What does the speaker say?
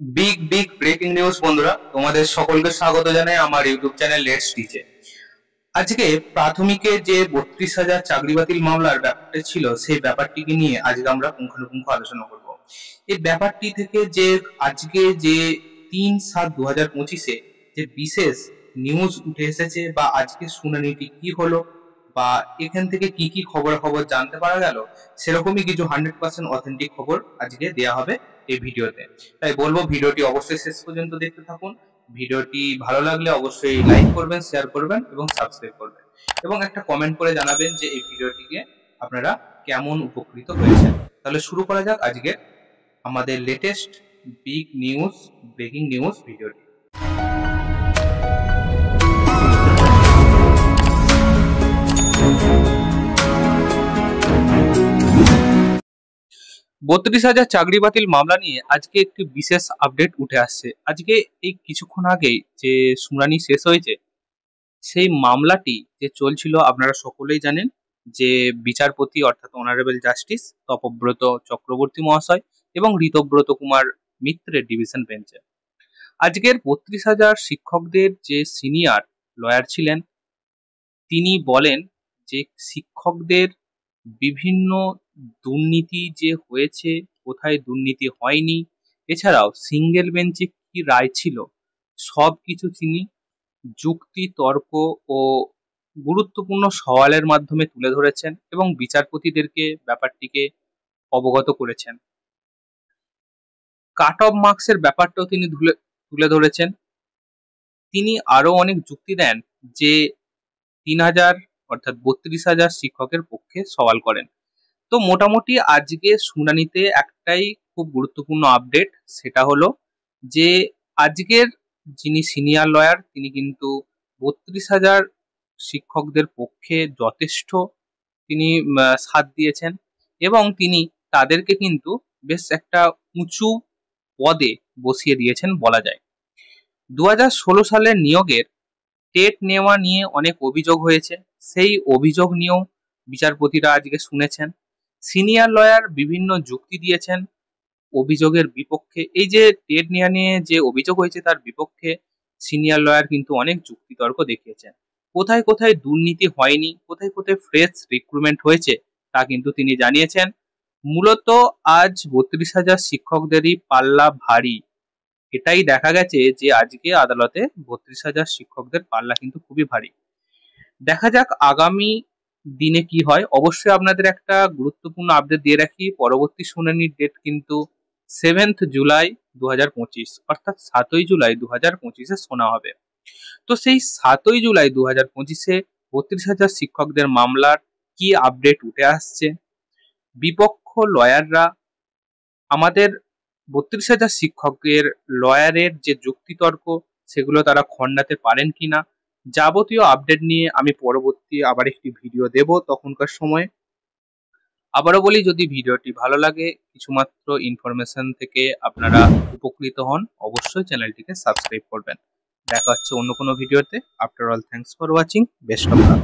Big big breaking news বন্ধুরা, তোমাদের সকলকে স্বাগত জানাই আমার ইউটিউব চ্যানেল লেটস টিচে। আজকে প্রাথমিকে যে 32,000 চাকরি বাতিল মামলার ব্যাপারটা ছিল, সেই ব্যাপারটিকে নিয়ে আজকে আমরা পুঙ্খানুপুঙ্খ আলোচনা করব। এই ব্যাপারটি থেকে যে আজকে যে 3/7/2025-এ যে বিশেষ নিউজ উঠে এসেছে বা আজকে শুনানিটি কি হলো বা এখান থেকে কি কি খবর জানতে পারা গেল, সেরকমই কিছু 100% অথেন্টিক খবর আজকে দেয়া হবে এই ভিডিওতে। তাই বলবো ভিডিওটি অবশ্যই শেষ পর্যন্ত দেখতে থাকুন। ভিডিওটি ভালো লাগলে অবশ্যই লাইক করবেন, শেয়ার করবেন এবং সাবস্ক্রাইব করবেন, এবং একটা কমেন্ট করে জানাবেন যে এই ভিডিওটিকে আপনারা কেমন উপকৃত হয়েছেন। তাহলে শুরু করা যাক আজকে আমাদের latest big news breaking news ভিডিওটি। 32,000 চাকরি বাতিল মামলা নিয়ে আজকে একটি বিশেষ আপডেট উঠে আসছে। আজকে এই কিছুক্ষণ আগেই যে শুনানি শেষ হয়েছে, সেই মামলাটি যে চলছিল আপনারা সকলেই জানেন, যে বিচারপতি অর্থাৎ অনারেবল জাস্টিস তপব্রত চক্রবর্তী মহাশয় এবং ঋতব্রত কুমার মিত্রের ডিভিশন বেঞ্চে আজকের 32,000 শিক্ষকদের যে সিনিয়র লয়ার ছিলেন, তিনি বলেন যে শিক্ষকদের বিভিন্ন দুর্নীতি যে হয়েছে, কোথায় দুর্নীতি হয়নি, এছাড়াও সিঙ্গেল বেঞ্চে কি রায় ছিল, সবকিছু তিনি যুক্তি তর্ক ও গুরুত্বপূর্ণ সওয়ালের মাধ্যমে তুলে ধরেছেন এবং বিচারপতিদেরকে ব্যাপারটিকে অবগত করেছেন। কাট অফ মার্কসের ব্যাপারটাও তিনি তুলে ধরেছেন। তিনি আরো অনেক যুক্তি দেন যে 3,000 অর্থাৎ 32,000 শিক্ষকের পক্ষে সওয়াল করেন। তো মোটামুটি আজকে শুনানিতে একটাই খুব গুরুত্বপূর্ণ আপডেট, সেটা হলো যে আজকের যিনি সিনিয়র লয়ার তিনি কিন্তু 32,000 শিক্ষকদের পক্ষে যথেষ্ট তিনি সাথ দিয়েছেন এবং তিনি তাদেরকে কিন্তু বেশ একটা উঁচু পদে বসিয়ে দিয়েছেন বলা যায়। 2016 সালের নিয়োগের টেট নেওয়া নিয়ে অনেক অভিযোগ হয়েছে, সেই অভিযোগ নিয়েও বিচারপতিরা আজকে শুনেছেন। সিনিয়র লয়ার বিভিন্ন যুক্তি দিয়েছেন অভিযোগের বিপক্ষে। এই যে টেট নেওয়া নিয়ে যে অভিযোগ হয়েছে তার বিপক্ষে সিনিয়র লয়ার কিন্তু অনেক যুক্তিতর্ক দেখিয়েছেন। কোথায় কোথায় দুর্নীতি হয়নি, কোথায় কোথায় ফ্রেশ রিক্রুটমেন্ট হয়েছে, তা কিন্তু তিনি জানিয়েছেন। মূলত আজ 32,000 শিক্ষকদেরই পাল্লা ভারী, এটাই দেখা গেছে যে আজকে আদালতে 32,000 শিক্ষকদের পাল্লা কিন্তু খুবই ভারী। দেখা যাক আগামী দিনে কি হয়। অবশ্যই আপনাদের একটা গুরুত্বপূর্ণ আপডেট দিয়ে রাখি, পরবর্তী শুনানির ডেট কিন্তু 7th জুলাই 2025 অর্থাৎ 7ই জুলাই 2025-এ শোনা হবে। তো সেই 7ই জুলাই 2025-এ 32,000 শিক্ষকদের মামলার কি আপডেট উঠে আসছে, বিপক্ষ লয়াররা আমাদের 32,000 শিক্ষকের লয়ারের যে যুক্তিতর্ক সেগুলো তারা খণ্ডাতে পারেন কিনা, যাবতীয় আপডেট নিয়ে আমি পরবর্তী আবার একটি ভিডিও দেব তখনকার সময়। আবারও বলি, যদি ভিডিওটি ভালো লাগে, কিছুমাত্র ইনফরমেশন থেকে আপনারা উপকৃত হন, অবশ্যই চ্যানেলটিকে সাবস্ক্রাইব করবেন। দেখা হচ্ছে অন্য কোনো ভিডিওতে। After all, thanks for watching, best of luck.